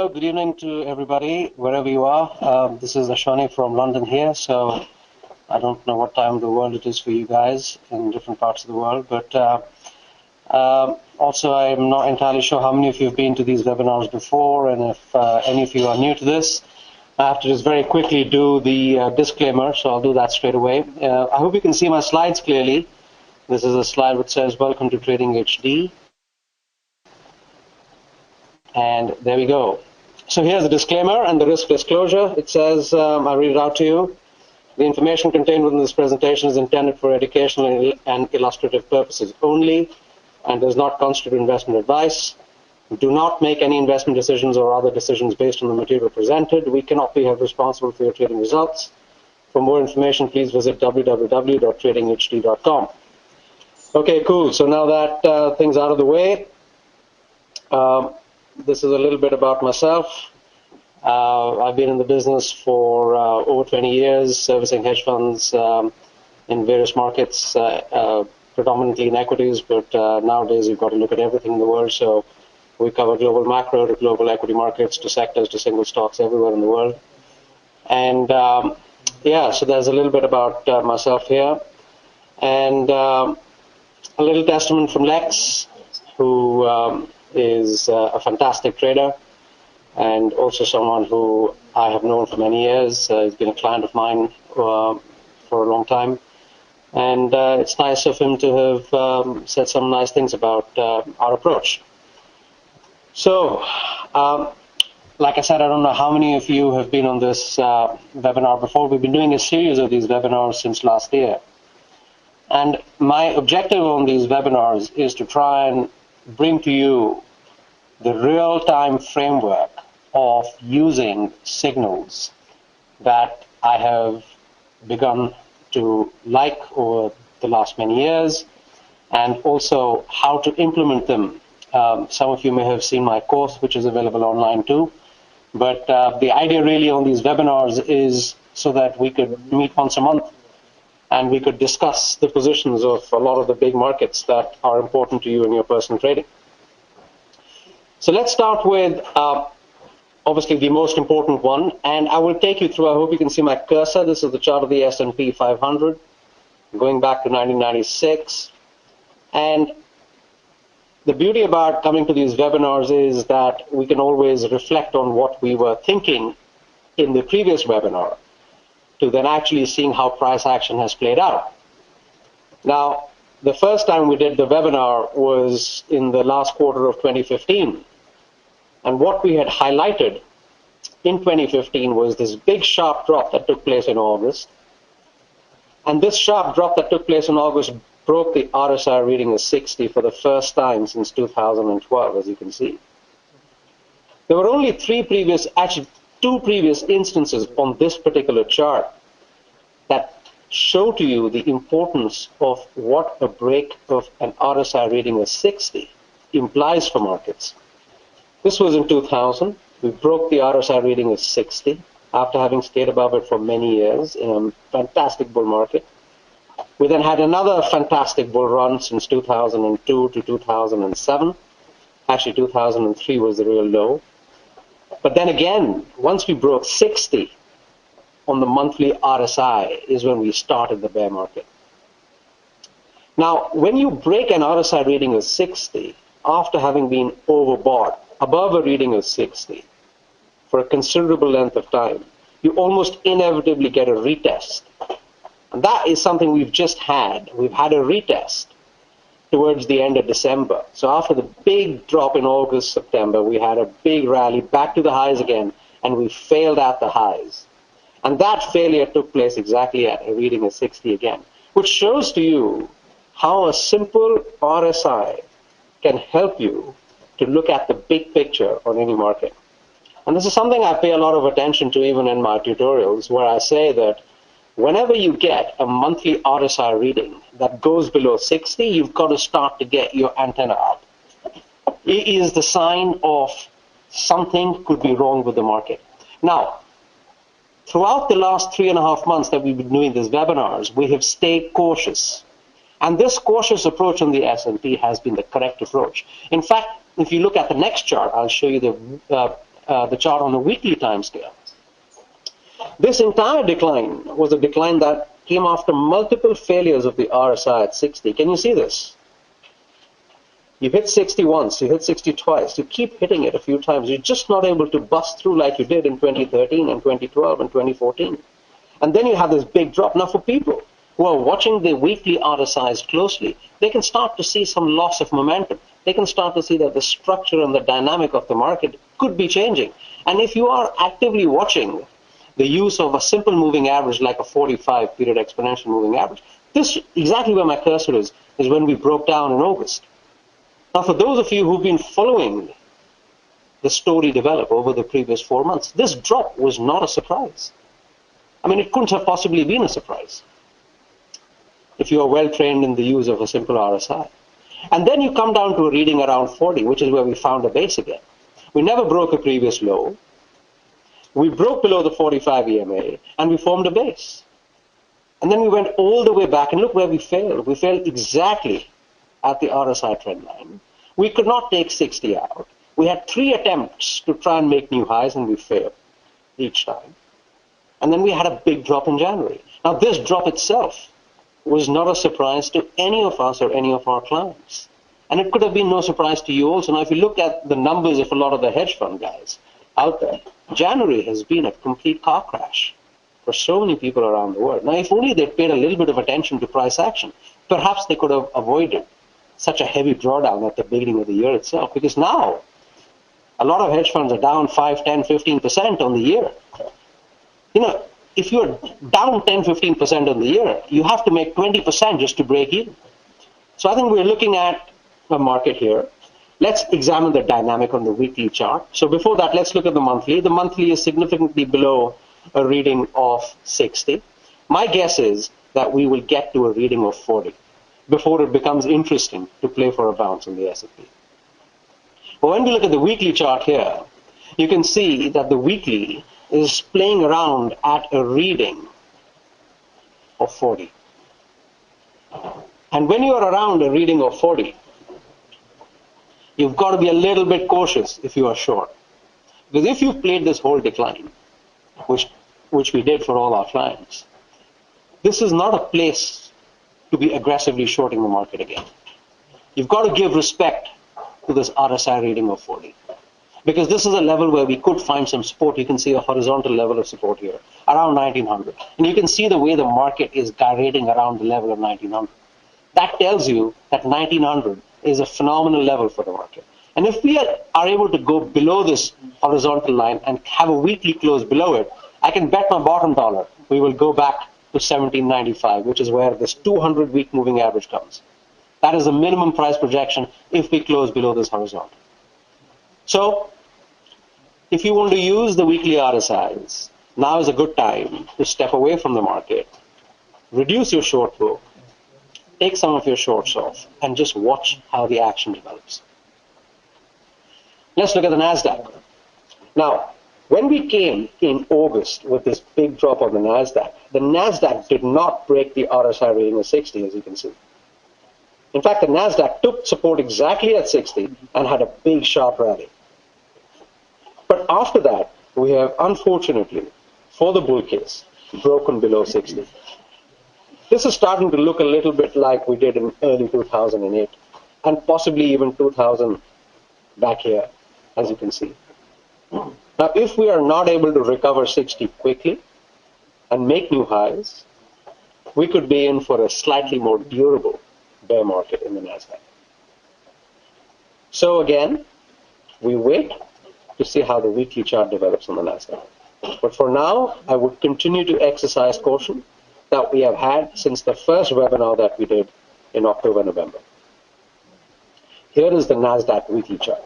Hello, good evening to everybody, wherever you are. This is Ashwani from London here, so I don't know what time of the world it is for you guys in different parts of the world, but also I'm not entirely sure how many of you have been to these webinars before, and if any of you are new to this, I have to just very quickly do the disclaimer, so I'll do that straight away. I hope you can see my slides clearly. This is a slide which says, "Welcome to TradingHD." And there we go. So here's the disclaimer and the risk disclosure. It says, I'll read it out to you. The information contained within this presentation is intended for educational and illustrative purposes only and does not constitute investment advice. Do not make any investment decisions or other decisions based on the material presented. We cannot be held responsible for your trading results. For more information, please visit www.tradinghd.com. Okay, cool. So now that thing's out of the way, this is a little bit about myself. I've been in the business for over 20 years, servicing hedge funds in various markets, predominantly in equities, but nowadays you've got to look at everything in the world. So we cover global macro to global equity markets to sectors to single stocks everywhere in the world. And yeah, so there's a little bit about myself here. And a little testament from Lex, who is a fantastic trader and also someone who I have known for many years. He's been a client of mine for a long time. And it's nice of him to have said some nice things about our approach. So, like I said, I don't know how many of you have been on this webinar before. We've been doing a series of these webinars since last year. And my objective on these webinars is to try and bring to you the real-time framework of using signals that I have begun to like over the last many years, and also how to implement them. Some of you may have seen my course, which is available online too, but the idea really on these webinars is so that we could meet once a month and we could discuss the positions of a lot of the big markets that are important to you in your personal trading. So let's start with obviously the most important one, and I will take you through. I hope you can see my cursor. This is the chart of the S&P 500 going back to 1996. And the beauty about coming to these webinars is that we can always reflect on what we were thinking in the previous webinar to then actually seeing how price action has played out. Now, the first time we did the webinar was in the last quarter of 2015. And what we had highlighted in 2015 was this big sharp drop that took place in August. And this sharp drop that took place in August broke the RSI reading of 60 for the first time since 2012, as you can see. There were only two previous instances on this particular chart that show to you the importance of what a break of an RSI reading of 60 implies for markets. This was in 2000. We broke the RSI reading of 60 after having stayed above it for many years in a fantastic bull market. We then had another fantastic bull run since 2002 to 2007. Actually, 2003 was the real low. But then again, once we broke 60 on the monthly RSI is when we started the bear market. Now, when you break an RSI reading of 60 after having been overbought above a reading of 60 for a considerable length of time, you almost inevitably get a retest. And that is something we've just had. We've had a retest towards the end of December. So after the big drop in August, September, we had a big rally back to the highs again, and we failed at the highs. And that failure took place exactly at a reading of 60 again, which shows to you how a simple RSI can help you to look at the big picture on any market. And this is something I pay a lot of attention to even in my tutorials, where I say that whenever you get a monthly RSI reading that goes below 60, you've got to start to get your antenna up. It is the sign of something could be wrong with the market. Now, throughout the last 3.5 months that we've been doing these webinars, we have stayed cautious. And this cautious approach on the S&P has been the correct approach. In fact, if you look at the next chart, I'll show you the the chart on a weekly time scale. This entire decline was a decline that came after multiple failures of the RSI at 60. Can you see this? You hit 60 once, you hit 60 twice, you keep hitting it a few times. You're just not able to bust through like you did in 2013 and 2012 and 2014. And then you have this big drop. Now, for people who are watching the weekly RSIs closely, they can start to see some loss of momentum. They can start to see that the structure and the dynamic of the market could be changing. And if you are actively watching the use of a simple moving average like a 45 period exponential moving average, this exactly where my cursor is when we broke down in August. Now, for those of you who've been following the story develop over the previous 4 months, this drop was not a surprise. I mean, it couldn't have possibly been a surprise if you are well trained in the use of a simple RSI. And then you come down to a reading around 40, which is where we found a base again. We never broke a previous low. We broke below the 45 EMA, and we formed a base. And then we went all the way back, and look where we failed. We failed exactly at the RSI trend line. We could not take 60 out. We had 3 attempts to try and make new highs, and we failed each time. And then we had a big drop in January. Now, this drop itself was not a surprise to any of us or any of our clients. And it could have been no surprise to you also. Now, if you look at the numbers of a lot of the hedge fund guys out there, January has been a complete car crash for so many people around the world. Now, if only they'd paid a little bit of attention to price action, perhaps they could have avoided such a heavy drawdown at the beginning of the year itself. Because now, a lot of hedge funds are down 5, 10, 15% on the year. You know, if you're down 10, 15% on the year, you have to make 20% just to break even. So I think we're looking at a market here. Let's examine the dynamic on the weekly chart. So before that, let's look at the monthly. The monthly is significantly below a reading of 60. My guess is that we will get to a reading of 40 before it becomes interesting to play for a bounce in the S&P. But when we look at the weekly chart here, you can see that the weekly is playing around at a reading of 40. And when you are around a reading of 40, you've got to be a little bit cautious if you are short. Because if you've played this whole decline, which we did for all our clients, this is not a place to be aggressively shorting the market again. You've got to give respect to this RSI reading of 40. Because this is a level where we could find some support. You can see a horizontal level of support here, around 1900. And you can see the way the market is gyrating around the level of 1900. That tells you that 1900 is a phenomenal level for the market. And if we are able to go below this horizontal line and have a weekly close below it, I can bet my bottom dollar we will go back to 1795, which is where this 200-week moving average comes. That is the minimum price projection if we close below this horizontal. So, if you want to use the weekly RSIs, now is a good time to step away from the market, reduce your short book, take some of your shorts off, and just watch how the action develops. Let's look at the NASDAQ. Now, when we came in August with this big drop on the NASDAQ did not break the RSI rating of 60, as you can see. In fact, the NASDAQ took support exactly at 60 and had a big sharp rally. But after that, we have, unfortunately, for the bull case, broken below 60. This is starting to look a little bit like we did in early 2008, and possibly even 2000 back here, as you can see. Now, if we are not able to recover 60 quickly and make new highs, we could be in for a slightly more durable bear market in the NASDAQ. So again, we wait to see how the weekly chart develops on the NASDAQ. But for now, I would continue to exercise caution that we have had since the first webinar that we did in October, November. Here is the NASDAQ weekly chart.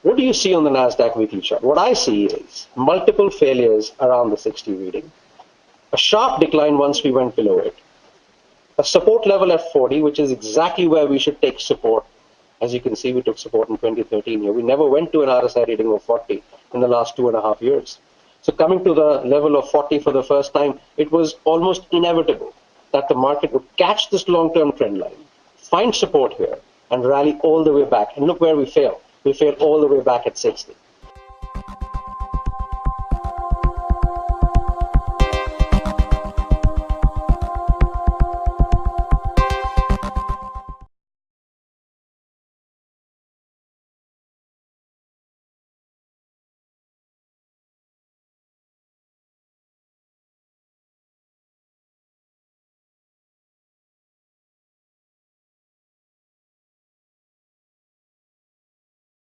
What do you see on the NASDAQ weekly chart? What I see is multiple failures around the 60 reading, a sharp decline once we went below it, a support level at 40, which is exactly where we should take support. As you can see, we took support in 2013 here. We never went to an RSI reading of 40 in the last 2.5 years. So coming to the level of 40 for the first time, it was almost inevitable that the market would catch this long-term trend line, find support here, and rally all the way back. And look where we failed. We failed all the way back at 60.